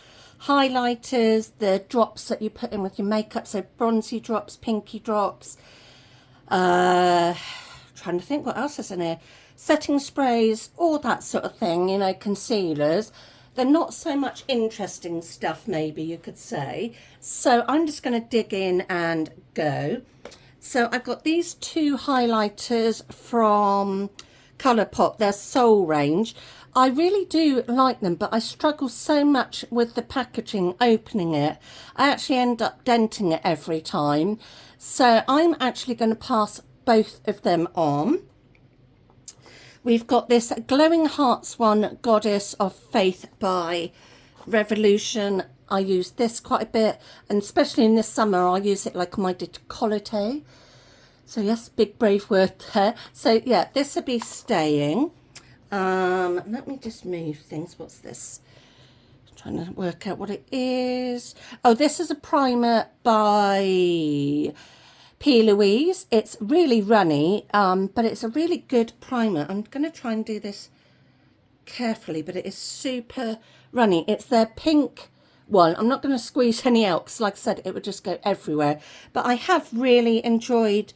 highlighters, the drops that you put in with your makeup, so bronzy drops, pinky drops, trying to think what else is in here, setting sprays, all that sort of thing, you know, concealers. They're not so much interesting stuff, maybe you could say. So I'm just going to dig in and go. So I've got these two highlighters from Colourpop, their Soul range. I really do like them, but I struggle so much with the packaging, opening it. I actually end up denting it every time. So I'm actually going to pass both of them on. We've got this Glowing Hearts one, Goddess of Faith by Revolution. I use this quite a bit, and especially in the summer, I use it like my décolleté. So yes, big brave word there. So yeah, this will be staying. Let me just move things. What's this? I'm trying to work out what it is. Oh, this is a primer by P. Louise. It's really runny, but it's a really good primer. I'm going to try and do this carefully, but it is super runny. It's their pink one. I'm not going to squeeze any out because, like I said, it would just go everywhere. But I have really enjoyed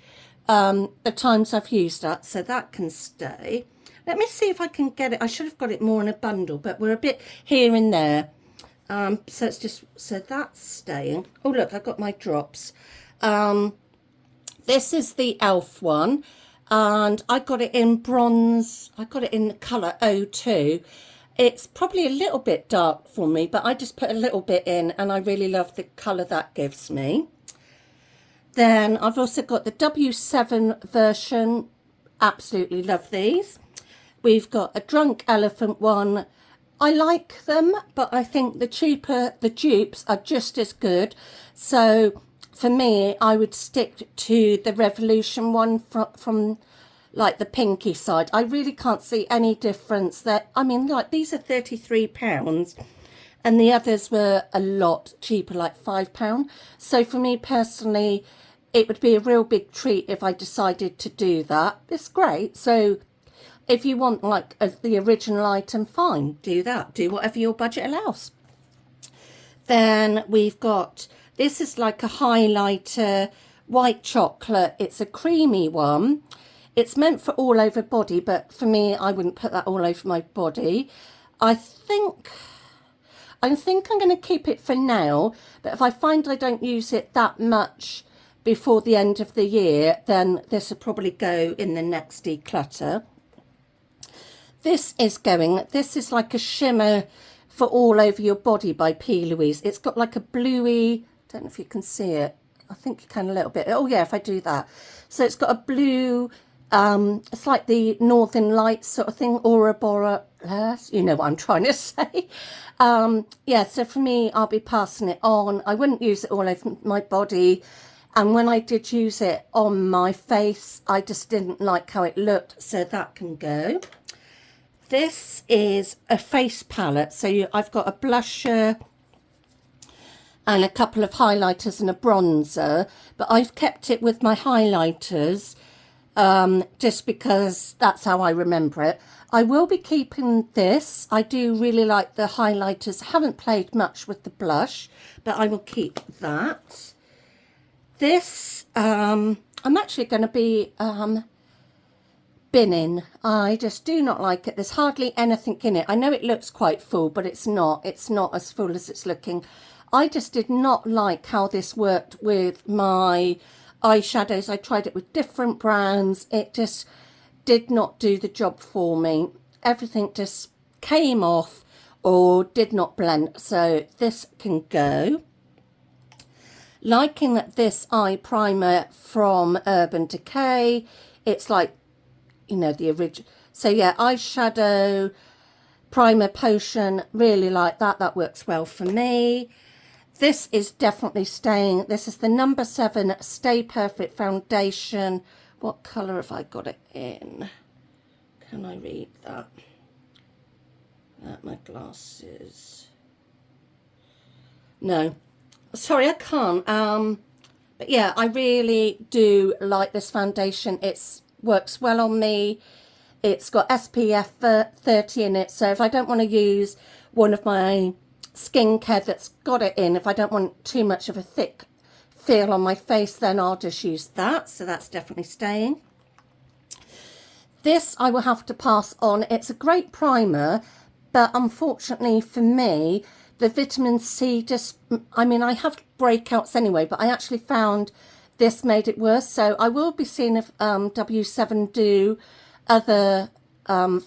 the times I've used that, so that can stay. Let me see if I can get it. I should have got it more in a bundle, but we're a bit here and there. So it's just, so that's staying. Oh, look, I got my drops. This is the e.l.f. one, and I got it in bronze. I got it in the colour 02. It's probably a little bit dark for me, but I just put a little bit in, and I really love the colour that gives me. Then I've also got the W7 version. Absolutely love these. We've got a Drunk Elephant one. I like them, but I think the dupes are just as good. So for me, I would stick to the Revolution one from like the pinky side. I really can't see any difference there. I mean, like, these are £33 and the others were a lot cheaper, like £5. So for me personally, it would be a real big treat if I decided to do that. It's great. So if you want like the original item, fine, do that. Do whatever your budget allows. Then we've got, this is like a highlighter, white chocolate. It's a creamy one. It's meant for all over body, but for me, I wouldn't put that all over my body. I think I'm going to keep it for now, but if I find I don't use it that much before the end of the year, then this will probably go in the next declutter. This is like a shimmer for all over your body by P. Louise. It's got like a bluey, don't know if you can see it. I think you can a little bit. Oh yeah, if I do that. So it's got a blue, it's like the Northern Lights sort of thing, Ouroboros, you know what I'm trying to say. Yeah, so for me, I'll be passing it on. I wouldn't use it all over my body. And when I did use it on my face, I just didn't like how it looked, so that can go. This is a face palette. So I've got a blusher and a couple of highlighters and a bronzer, but I've kept it with my highlighters just because that's how I remember it. I will be keeping this. I do really like the highlighters. I haven't played much with the blush, but I will keep that. This, I'm actually going to be binning. I just do not like it. There's hardly anything in it. I know it looks quite full, but it's not. It's not as full as it's looking. I just did not like how this worked with my eyeshadows. I tried it with different brands. It just did not do the job for me. Everything just came off or did not blend. So this can go. Liking this eye primer from Urban Decay. It's like, you know, the original. So yeah, eyeshadow primer potion, really like that. That works well for me. This is definitely staying. This is the number 7 Stay Perfect foundation. What colour have I got it in? Can I read that? My glasses. No. Sorry, I can't. But yeah, I really do like this foundation. It works well on me. It's got SPF 30 in it. So if I don't want to use one of my skincare that's got it in, if I don't want too much of a thick feel on my face, then I'll just use that. So that's definitely staying. This I will have to pass on. It's a great primer, but unfortunately for me, the vitamin C just, I mean, I have breakouts anyway, but I actually found this made it worse. So I will be seeing if W7 do other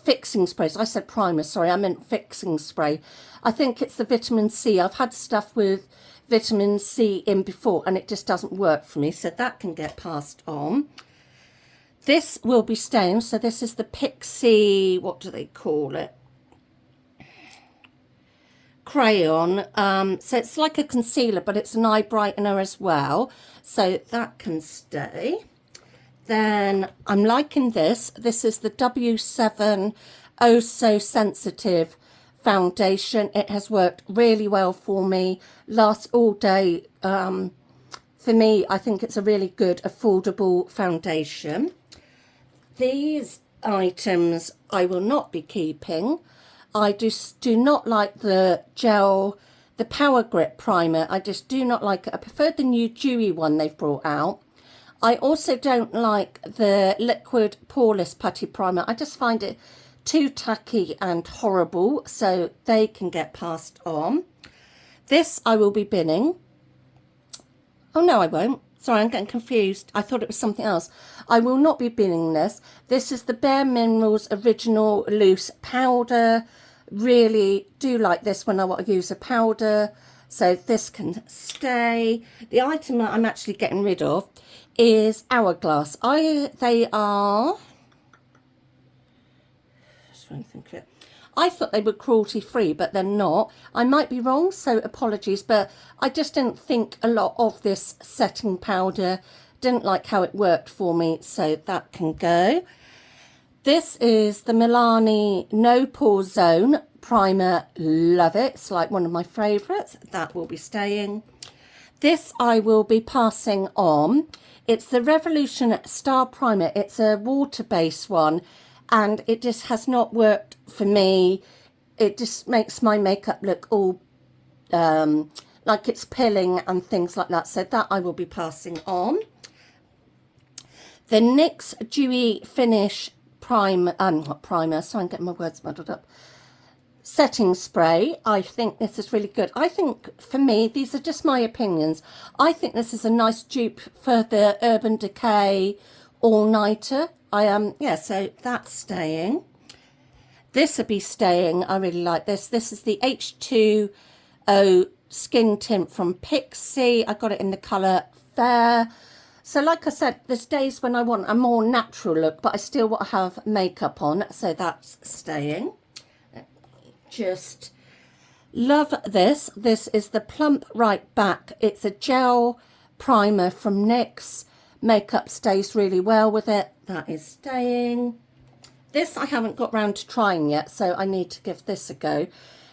fixing sprays. I said primer, sorry, I meant fixing spray. I think it's the vitamin C. I've had stuff with vitamin C in before and it just doesn't work for me, so that can get passed on. This will be staying, so this is the Pixie, what do they call it? Crayon. So it's like a concealer, but it's an eye brightener as well, so that can stay. Then I'm liking this. This is the W7 Oh So Sensitive foundation. It has worked really well for me, lasts all day. For me, I think it's a really good affordable foundation. These items I will not be keeping. I just do not like the gel, the Power Grip primer. I just do not like it. I prefer the new dewy one they've brought out. I also don't like the liquid poreless putty primer. I just find it too tacky and horrible, so they can get passed on. This I will be binning. Oh no, I won't. Sorry, I'm getting confused. I thought it was something else. I will not be binning this. This is the Bare Minerals Original Loose Powder. Really do like this when I want to use a powder, so this can stay. The item that I'm actually getting rid of is Hourglass. They are, just trying to think of it. I thought they were cruelty free, but they're not. I might be wrong, so apologies, but I just didn't think a lot of this setting powder. Didn't like how it worked for me, so that can go. This is the Milani No Pore Zone primer. Love it. It's like one of my favourites. That will be staying. This I will be passing on. It's the Revolution Star Primer. It's a water-based one, and it just has not worked for me. It just makes my makeup look all like it's pilling and things like that. So that I will be passing on. The NYX Dewy Finish not primer, so I'm getting my words muddled up. Setting spray. I think this is really good. I think, for me, these are just my opinions. I think this is a nice dupe for the Urban Decay all-nighter. Yeah, so that's staying. This will be staying. I really like this. This is the H2O Skin Tint from Pixie. I got it in the colour Fair. So like I said, there's days when I want a more natural look, but I still want to have makeup on, so that's staying. Just love this. This is the Plump Right Back. It's a gel primer from NYX. Makeup stays really well with it. That is staying. This I haven't got round to trying yet, so I need to give this a go.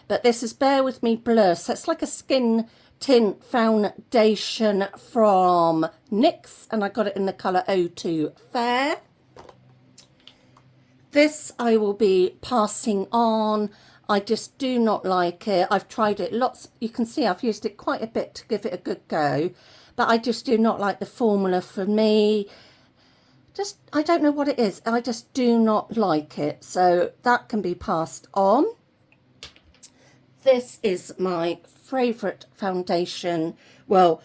But this is Bear With Me Blur. So it's like a skin tint foundation from NYX, and I got it in the colour O2 Fair. This I will be passing on. I just do not like it. I've tried it lots. You can see I've used it quite a bit to give it a good go, but I just do not like the formula for me. I don't know what it is. I just do not like it. So that can be passed on. This is my favourite foundation. Well,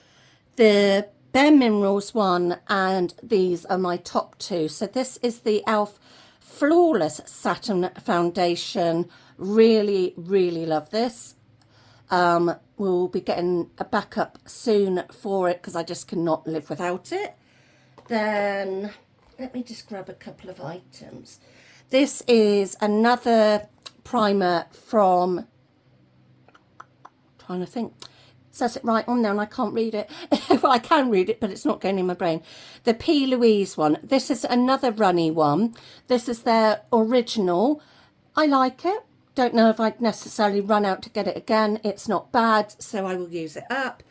the Bare Minerals one and these are my top two. So this is the e.l.f. Flawless Satin Foundation. Really, really love this. We'll be getting a backup soon for it because I just cannot live without it. Then let me just grab a couple of items. This is another primer from, trying to think, it says it right on there and I can't read it. Well, I can read it, but it's not going in my brain. The P. Louise one. This is another runny one. This is their original. I like it. Don't know if I'd necessarily run out to get it again. It's not bad, so I will use it up.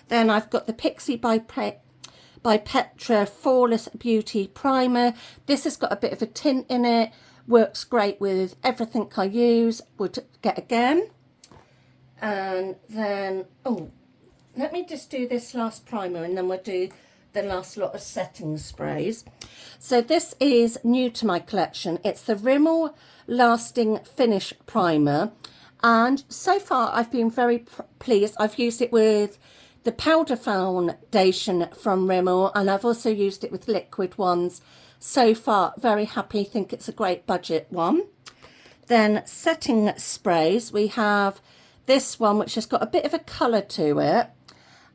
Then I've got the Pixie by Petra Flawless Beauty Primer. This has got a bit of a tint in it. Works great with everything I use. Would get again. And then, oh, let me just do this last primer and then we'll do the last lot of setting sprays. So this is new to my collection. It's the Rimmel Lasting Finish Primer, and so far I've been very pleased. I've used it with the powder foundation from Rimmel, and I've also used it with liquid ones so far, very happy, think it's a great budget one. Then setting sprays, we have this one, which has got a bit of a colour to it.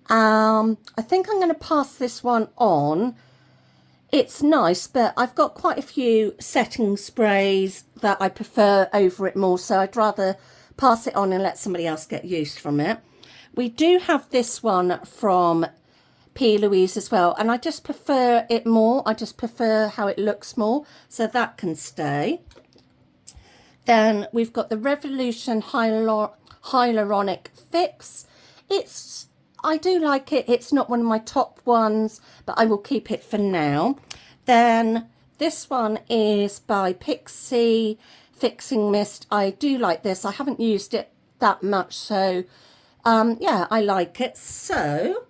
I think I'm going to pass this one on. It's nice, but I've got quite a few setting sprays that I prefer over it more, so I'd rather pass it on and let somebody else get use from it. We do have this one from P. Louise as well, and I just prefer it more. I just prefer how it looks more, so that can stay. Then we've got the Revolution Hyaluronic Fix. I do like it. It's not one of my top ones, but I will keep it for now. Then this one is by Pixie Fixing Mist. I do like this. I haven't used it that much, so yeah, I like it. So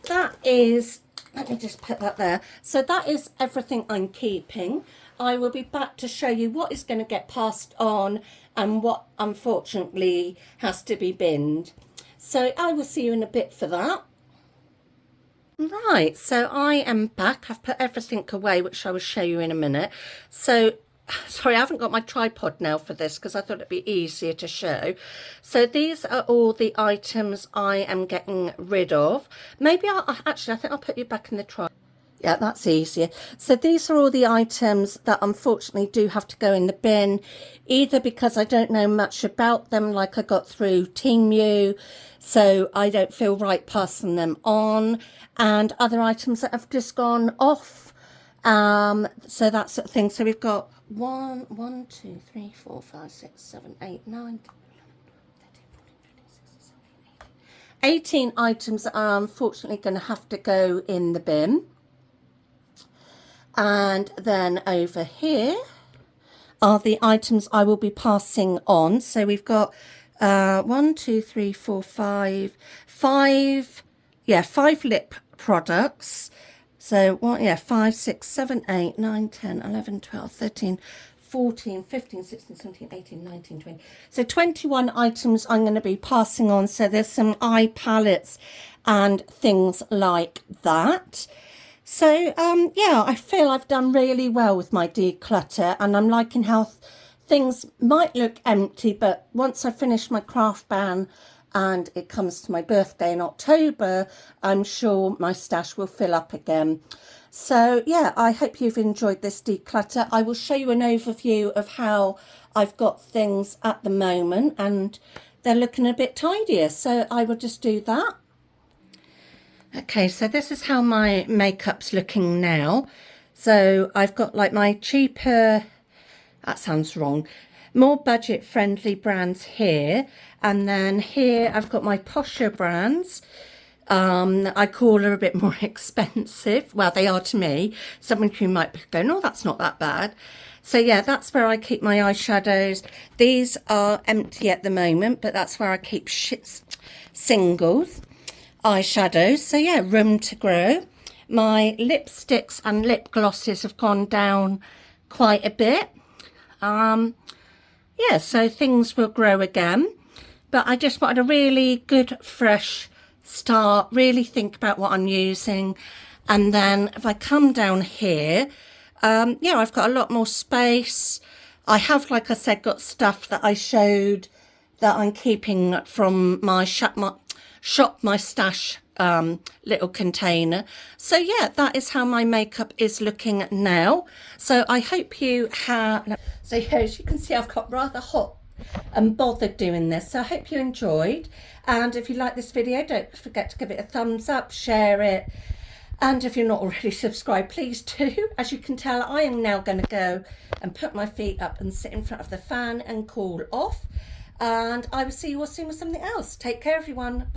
that is, let me just put that there. So that is everything I'm keeping. I will be back to show you what is going to get passed on and what unfortunately has to be binned. So I will see you in a bit for that. Right, so I am back. I've put everything away, which I will show you in a minute. So, sorry, I haven't got my tripod now for this because I thought it'd be easier to show. So these are all the items I am getting rid of. Maybe actually, I think I'll put you back in the tripod. Yeah, that's easier. So these are all the items that unfortunately do have to go in the bin, either because I don't know much about them, like I got through Temu, so I don't feel right passing them on, and other items that have just gone off. So that sort of thing. So we've got 1, 2, 3, 4, 5, 6, 7, 8, 9, 18 items that are unfortunately going to have to go in the bin. And then over here are the items I will be passing on. So we've got 1, 2, 3, 4, 5 lip products. So 5, 6, 7, 8, 9, 10, 11, 12, 13, 14, 15, 16, 17, 18, 19, 20. So 21 items I'm going to be passing on. So there's some eye palettes and things like that. So, yeah, I feel I've done really well with my declutter, and I'm liking how things might look empty, but once I finish my craft ban and it comes to my birthday in October, I'm sure my stash will fill up again. So, yeah, I hope you've enjoyed this declutter. I will show you an overview of how I've got things at the moment, and they're looking a bit tidier, so I will just do that. Okay, so this is how my makeup's looking now. So I've got like my cheaper, that sounds wrong, more budget friendly brands here. And then here I've got my posher brands. I call her a bit more expensive. Well, they are to me. Someone who might go, no, that's not that bad. So yeah, that's where I keep my eyeshadows. These are empty at the moment, but that's where I keep singles. Eyeshadows, so yeah, room to grow. My lipsticks and lip glosses have gone down quite a bit. Yeah, so things will grow again, but I just wanted a really good fresh start, really think about what I'm using. And then if I come down here, yeah, I've got a lot more space. I have, like I said, got stuff that I showed that I'm keeping from my Shop My Stash little container. So yeah, that is how my makeup is looking now. So I hope you have, so yeah, as you can see, I've got rather hot and bothered doing this. So I hope you enjoyed, and if you like this video, don't forget to give it a thumbs up, share it, and if you're not already subscribed, please do. As you can tell, I am now going to go and put my feet up and sit in front of the fan and cool off. And I will see you all soon with something else. Take care, everyone. Bye.